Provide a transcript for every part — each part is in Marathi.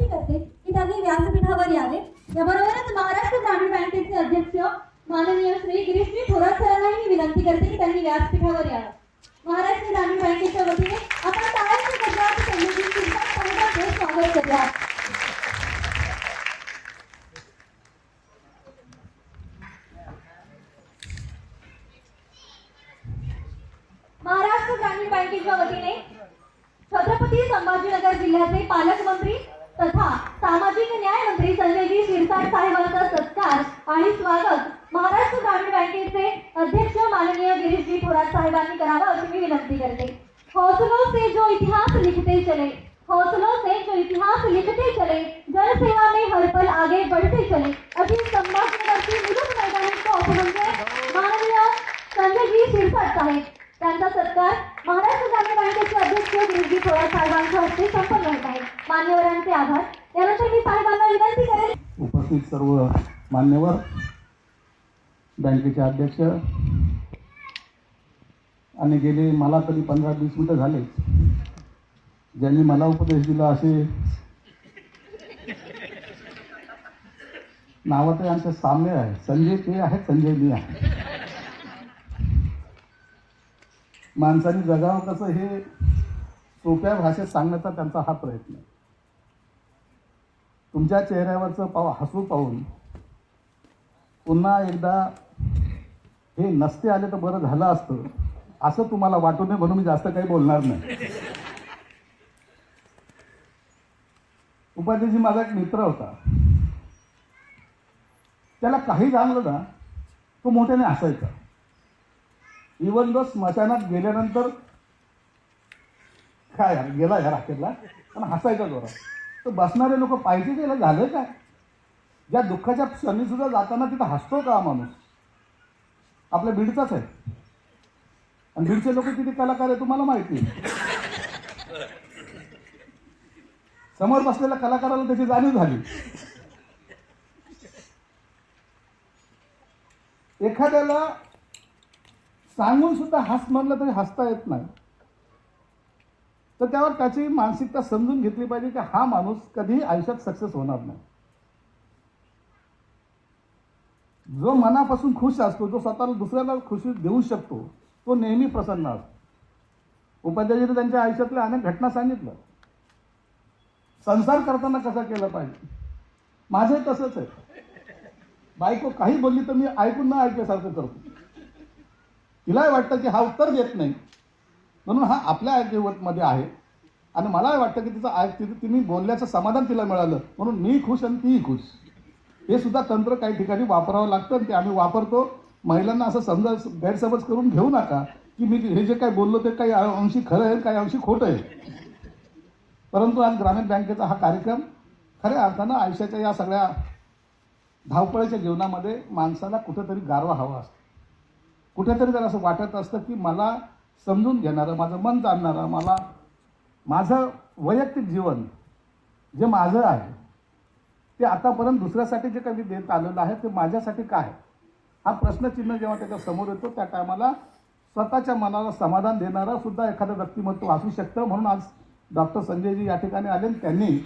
विनंती करते की त्यांनी व्यासपीठावर यावे। याबरोबरच महाराष्ट्र ग्रामीण बँकेचे अध्यक्ष माननीय श्री गिरीशजी थोरात सरांनाही मी विनंती करते की त्यांनी व्यासपीठावर यावं। महाराष्ट्र ग्रामीण बँकेच्या वतीने आपण टाळ्यांच्या गजरात संयोजित समुदायाचे स्वागत करूया। महाराष्ट्र ग्रामीण बँकेच्या वतीने छत्रपती संभाजीनगर जिल्ह्याचे पालकमंत्री तथा सामाजिक न्याय मंत्री संजयजी शिरसाट साहेबांचा सत्कार आणि स्वागत महाराष्ट्र ग्रामीण बँकेचे अध्यक्ष माननीय गिरीशजी थोरात साहेबांनी करावा अशी मी विनंती करते। हौसलों से जो इतिहास लिखते चले, हौसलों से जो इतिहास लिखते चले, जनसेवा में हर पल आगे बढ़ते चले, अशी संभाजीनगरची मुलुक मैदानी टॉप म्हणजे माननीय संजयजी शिरसाट साहेब त्यांचा सत्कार महाराष्ट्र ग्रामीण बँकेचे अध्यक्ष गिरीशजी थोरात साहेबांच्या हस्ते संपन्न होत आहे। मान्यवरांचे आभार। यानंतर मी साहेबांना विनंती करेन, उपस्थित सर्व मान्यवर, बँकेचे अध्यक्ष आणि गेले मला तरी 15-20 मिनिटं झाले ज्यांनी मला उपदेश दिला असे नावं तर आमच्या सामने आहे। संजय ते आहे, संजय मी आहे। माणसाने जगावं कसं हे सोप्या भाषेत सांगण्याचा त्यांचा हा प्रयत्न आहे। तुमच्या चेहऱ्यावरचं हसू पाहून पुन्हा एकदा हे नसते आले तर बरं झालं असतं असं तुम्हाला वाटू नये म्हणून मी जास्त काही बोलणार नाही। उपाध्यक्षजी माझा एक मित्र होता, त्याला काही झालं ना तो मोठ्याने हसायचा। इवन तो स्मशानात गेल्यानंतर काय गेला ह्या राखेला पण हसायचा जोरात। तर बसणारे लोक पाहिजे गेलं झालं काय, ज्या दुःखाच्या क्षणी सुद्धा जाताना तिथं हसतो का माणूस? आपल्या बीडचाच आहे आणि बीडचे लोक किती कलाकार आहे तुम्हाला माहिती आहे। समोर बसलेल्या कलाकाराला त्याची जाणीव झाली। एखाद्याला सांगून सुद्धा हस म्हणलं तरी हसता येत नाही, तर त्यावर त्याची मानसिकता समजून घेतली पाहिजे की हा माणूस कधीही आयुष्यात सक्सेस होणार नाही। जो मनापासून खुश असतो, जो स्वतःला दुसऱ्याला खुशी देऊ शकतो, तो नेहमी प्रसन्न असतो। उपाध्यायजीने त्यांच्या आयुष्यातल्या अनेक घटना सांगितलं, संसार करताना कसा केला पाहिजे। माझं तसंच आहे, बायको काही बोलली तर मी ऐकून न ऐकल्यासारखं करतो। तिलाही वाटतं की हा उत्तर देत नाही म्हणून हा आपल्या ऐकवतमध्ये आहे आणि मलाही वाटतं की तिने बोलल्याचं समाधान तिला मिळालं म्हणून मी खुश आणि तीही खुश। हे सुद्धा तंत्र काही ठिकाणी वापरावं लागतं आणि ते आम्ही वापरतो। महिलांना असं गैरसमज करून घेऊ नका की मी हे जे काही बोललो ते काही अंशी खरं आहे, काही अंशी खोटं आहे। परंतु आज ग्रामीण बँकेचा हा कार्यक्रम खऱ्या अर्थानं आयुष्याच्या या सगळ्या धावपळीच्या जीवनामध्ये माणसाला कुठेतरी गारवा हवा असतो। कुठेतरी जर असं वाटत असतं की मला समजून घेणारं, माझं मन जाणणारं, माझं वैयक्तिक जीवन जे माझं आहे ते आतापर्यंत दुसऱ्यासाठी जे काही देत आलेलं आहे ते माझ्यासाठी काय, हा प्रश्नचिन्ह जेव्हा त्याच्या समोर येतो त्या टायमाला स्वतःच्या मनाला समाधान देणारा सुद्धा एखादं व्यक्तिमत्व असू शकतं। म्हणून आज डॉक्टर संजयजी या ठिकाणी आले आणि त्यांनी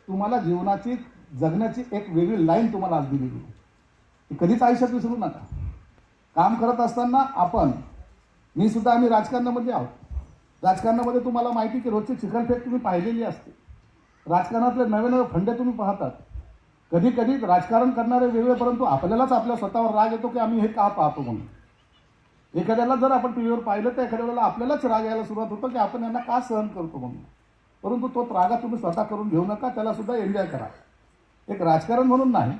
तुम्हाला जीवनाची जगण्याची एक वेगळी लाईन तुम्हाला आज दिलेली, ती कधीच आयुष्यात विसरू नका। काम करत असताना मी सुद्धा आम्ही राजकारणामध्ये आहोत। राजकारणामध्ये तुम्हाला माहिती की रोजची चिखलफेक तुम्ही पाहिलेली असते। राजकारणातले नवे नवे फंडे तुम्ही पाहतात। कधी कधी राजकारण करणारे वेगळे, परंतु आपल्यालाच आपल्या स्वतःवर राग येतो की आम्ही हे का पाहतो म्हणून। एखाद्याला जर आपण टीव्हीवर पाहिलं तर एखाद्या वेळेला आपल्यालाच राग यायला सुरुवात होतं की आपण यांना का सहन करतो म्हणून। परंतु तो रागा तुम्ही स्वतः करून घेऊ नका, त्याला सुद्धा एन्जॉय करा। एक राजकारण म्हणून नाही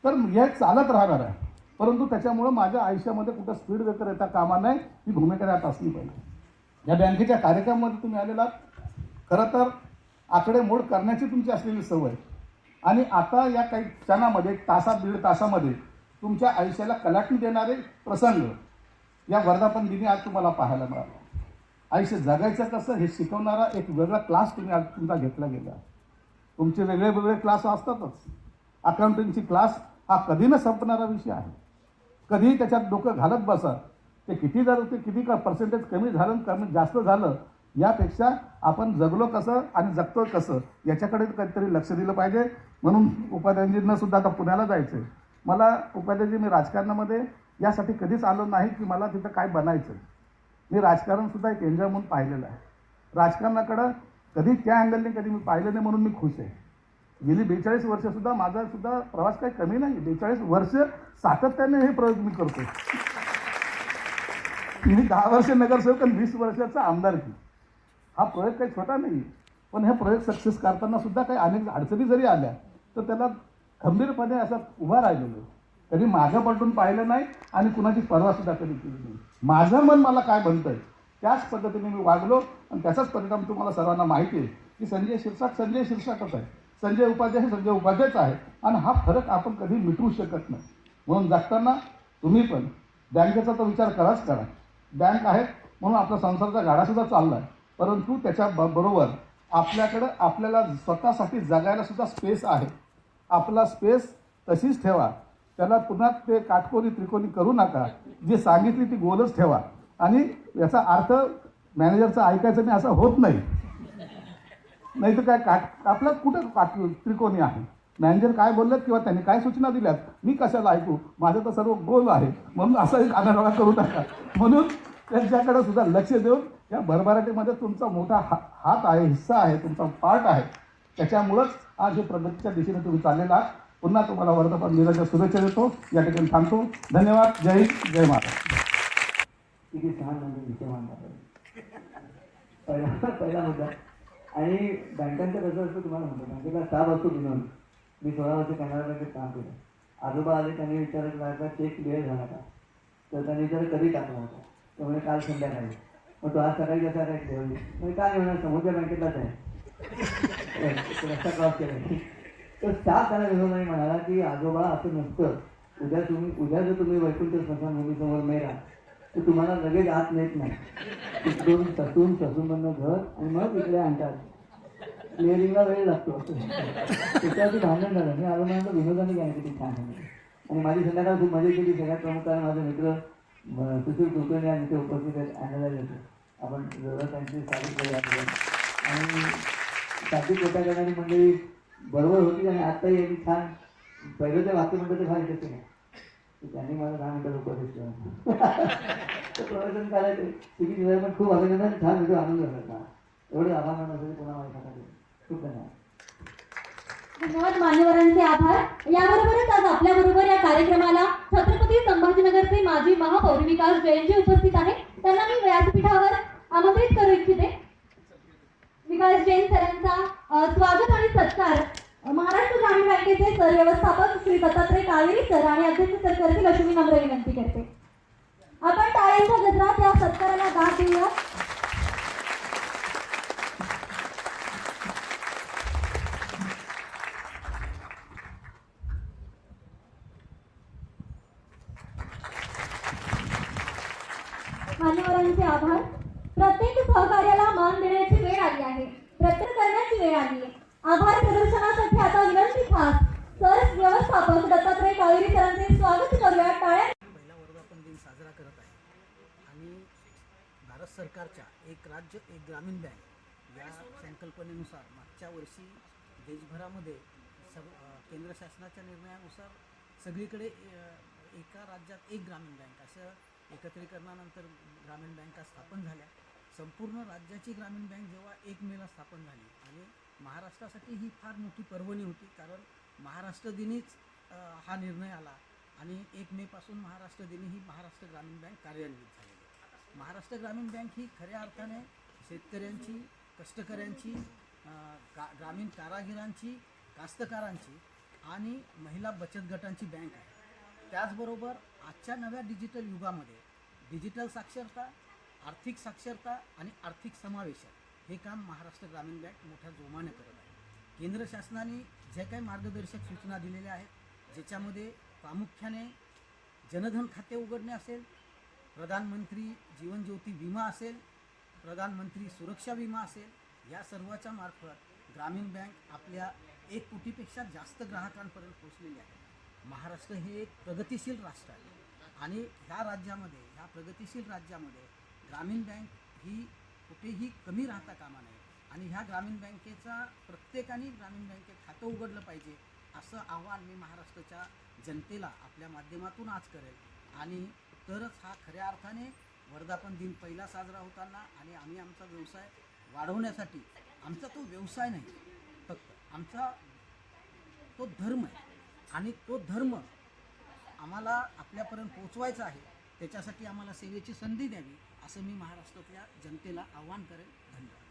तर हे चालत राहणार आहे, परंतु त्याच्यामुळं माझ्या आयुष्यामध्ये कुठं स्पीड ब्रेकर येता कामा नये, ही भूमिका त्यात असली पाहिजे। या बँकेच्या कार्यक्रमामध्ये तुम्ही आलेला खरं तर आकडेमोड करण्याची तुमची असलेली सवय आणि आता या काही क्षणामध्ये 1-1.5 तासामध्ये तुमच्या आयुष्याला कलाटणी देणारे प्रसंग या वर्धापन दिनी आज तुम्हाला पाहायला मिळाला। आयुष्य जगायचं कसं हे शिकवणारा एक वेगळा क्लास तुम्ही आज तुमचा घेतला गेला। तुमचे वेगळे वेगळे क्लास असतातच। अकाउंटिंगची क्लास हा कधी न संपणारा विषय आहे। कधीही त्याच्यात डोकं घालत बसा, ते किती का पर्सेंटेज कमी झालं कमी जास्त झालं यापेक्षा आपण जगलो कसं आणि जगतोय कसं याच्याकडे काहीतरी लक्ष दिलं पाहिजे. म्हणून उपाध्यायांजींना सुद्धा आता पुण्याला जायचं आहे. मला उपाध्यायजी, मी राजकारणामध्ये यासाठी कधीच आलो नाही की मला तिथं काय बनायचं. मी राजकारणसुद्धा एक एन्जॉय म्हणून पाहिलेलं आहे. राजकारणाकडं कधी त्या अँगलने कधी मी पाहिलं नाही, म्हणून मी खुश आहे. गेली 42 वर्षसुद्धा माझा सुद्धा प्रवास काही कमी नाही. 42 वर्ष सातत्याने हे प्रयोग मी करतो. मी 10 वर्ष नगरसेवक आणि 20 वर्षाचा आमदारकी. हा प्रयोग काही छोटा नाही. पण हे प्रयोग सक्सेस करताना सुद्धा काही अनेक अडचणी जरी आल्या तर त्याला खंबीरपणे असा उभा राहिलेलो. कधी मागं पलटून पाहिलं नाही आणि कुणाची पर्वासुद्धा कधी केली नाही. माझं मन मला काय म्हणतंय त्याच पद्धतीने मी वागलो आणि त्याचाच परिणाम तुम्हाला सर्वांना माहिती आहे की संजय शिरसाटच आहे. संजय उपाध्यायच आहे. आणि हा फरक आपण कधी मिटवू शकत नाही. म्हणून जगताना तुम्ही पण बँकेचा तर विचार कराच करा. बँक आहे म्हणून आपला संसाराचा गाडासुद्धा चालला आहे. परंतु त्याच्या बरोबर आपल्याकडं आपल्याला स्वतःसाठी जगायला सुद्धा स्पेस आहे. आपला स्पेस तशीच ठेवा. त्याला पुन्हा ते काटकोनी त्रिकोणी करू नका. जी सांगितली ती गोलच ठेवा. आणि याचा अर्थ मॅनेजरचं ऐकायचं नाही असं होत नाही. नाही तर काय आपलं कुठं त्रिकोणी आहे. मॅनेजर काय बोललेत किंवा त्यांनी काय सूचना दिल्यात मी कशाला ऐकू. माझं तर सर्व गोल आहे. म्हणून असाही कानाडोळा करू नका. म्हणून त्यांच्याकडे सुद्धा लक्ष देऊन या भरभराटीमध्ये तुमचा मोठा हात आहे, हिस्सा आहे, तुमचा पार्ट आहे. त्याच्यामुळंच आज हे प्रगतीच्या दिशेने तुम्ही चाललेला आहात. पुन्हा तुम्हाला वर्धापन दिनाच्या शुभेच्छा देतो. या ठिकाणी थांबतो. धन्यवाद. जय हिंद, जय महाराष्ट्र. किती छान म्हणजे विषय मांडला पहिला मुद्दा. आणि बँकांचं कसं असतं तुम्हाला म्हणतो, बँकेला स्टाफ असतो विनोद. मी 16 वर्ष कॅनरा बँकेत काम केलं. आजोबा आले, त्यांनी विचारलं का चेक क्लिअर झाला का. तर त्यांनी विचारलं कधी टाकला होता. त्यामुळे काल संध्याकाळी. मग तो आज सकाळी कसा काय ठेवली. म्हणजे काय म्हणणार समोरच्या बँकेतलाच आहे. रस्ता क्रॉस केला. तर स्टाफ त्याला विनोद नाही म्हणाला की आजोबा असं नसतं. उद्या जर तुम्ही वैकुंठ स्मशानभूमीसमोर मेला तर तुम्हाला लगेच आत नेत नाही. तिकडून ससून घर आणि मग इकडे आणतात. क्लिअरिंगला वेळ लागतो. त्याच्यावरती भांडण झालं. मी आलो म्हणतो विनोदाने घ्या किती छान आहे. आणि माझी संध्याकाळ खूप मजा केली. सगळ्यात प्रमुख कारण माझे मित्र सुशील कुलकर्णी आणि तिथे उपस्थित आहेत. ॲनालाइज होते. आपण जवळ त्यांची साधित केली आहे. आणि साधित कोटा करणारी मंडळी बरोबर होती. आणि आत्ताही यांनी छान पहिलं ते वाक्य म्हणतं ते फार येते नाही. त्यांनी मला 10 मिनिटं उपदेश केला. तर प्रवचन करायचं तिकीट दिलं. पण खूप अभिनंदन. छान व्हिडिओ आनंद झाला. एवढं आभार मानत असेल पुन्हा माझ्या खूप धन्यवाद. धन्यवाद. मान्यवरांचे आभार. याबरोबरच आज आपल्याबरोबर या कार्यक्रमाला छत्रपती संभाजीनगरचे माजी महापौर विकास जैनजी उपस्थित आहे. त्यांना मी व्यासपीठावर आमंत्रित करू इच्छिते. विकास जैन सरांचा स्वागत आणि सत्कार महाराष्ट्र ग्रामीण बँकेचे सर व्यवस्थापक श्री दत्तात्रय कावेरी सर आणि अध्यक्ष सर करतील अशी मी नम्र विनंती करते. आपण टाळ्यांच्या गजरात या सत्काराला दाद देऊया. मान्यवरांचे आभार. प्रत्येक सहकार्याला मान देण्याची वेळ आली आहे. प्रत्येक करण्याची वेळ आली आहे. आभार प्रदर्शनासाठी आता विनंती खास सर व्यवस्थापक दत्तात्रय कावेरी सरांचे स्वागत करूया. टाळ्या. पहिला वर्धापन दिन साजरा करत आहे. आणि भारत सरकारच्या एक राज्य एक ग्रामीण बँक या संकल्पनेनुसार मागच्या वर्षी देशभरामध्ये केंद्र शासनाच्या निर्णयानुसार सगळीकडे एका राज्यात एक ग्रामीण बँक असं एकत्रीकरणानंतर ग्रामीण बँका स्थापन झाल्या. संपूर्ण राज्याची ग्रामीण बँक जेव्हा 1 मेला स्थापन झाली आणि महाराष्ट्रासाठी ही फार मोठी पर्वणी होती. कारण महाराष्ट्र दिनीच हा निर्णय आला आणि 1 मेपासून महाराष्ट्र दिनी ही महाराष्ट्र ग्रामीण बँक कार्यान्वित झालेली. महाराष्ट्र ग्रामीण बँक ही खऱ्या अर्थाने शेतकऱ्यांची, कष्टकऱ्यांची, ग्रामीण कारागिरांची, कास्तकारांची आणि महिला बचत गटांची बँक आहे. त्याचबरोबर आजच्या नव्या डिजिटल युगामध्ये डिजिटल साक्षरता, आर्थिक साक्षरता आणि आर्थिक समावेशन हे काम महाराष्ट्र ग्रामीण बँक मोठ्या जोमाने करत आहे. केंद्र शासनाने जे काही मार्गदर्शक सूचना दिलेल्या आहेत, ज्याच्यामध्ये प्रामुख्याने जनधन खाते उघडणे असेल, प्रधानमंत्री जीवन ज्योती विमा असेल, प्रधानमंत्री सुरक्षा विमा असेल, या सर्वाच्या मार्फत ग्रामीण बँक आपल्या 1 कोटीपेक्षा जास्त ग्राहकांपर्यंत पोहोचलेली आहे. महाराष्ट्र हे एक प्रगतिशील राष्ट्र आहे आणि ह्या प्रगतिशील राज्यामध्ये ग्रामीण बँक ही कुठेही कमी राहता कामा नये आणि ह्या ग्रामीण बँकेचा प्रत्येकाने ग्रामीण बँकेत खातं उघडलं पाहिजे असं आव्हान मी महाराष्ट्राच्या जनतेला आपल्या माध्यमातून आज करेल आणि तरच हा खऱ्या अर्थाने वर्धापन दिन पहिला साजरा होताना आणि आम्ही आमचा व्यवसाय वाढवण्यासाठी आमचा तो व्यवसाय नाही फक्त आमचा तो धर्म आहे आणि तो धर्म आम्हाला आपल्यापर्यंत पोचवायचा आहे त्याच्यासाठी आम्हाला सेवेची संधी द्यावी असं मी महाराष्ट्रातल्या जनतेला आव्हान करेन. धन्यवाद.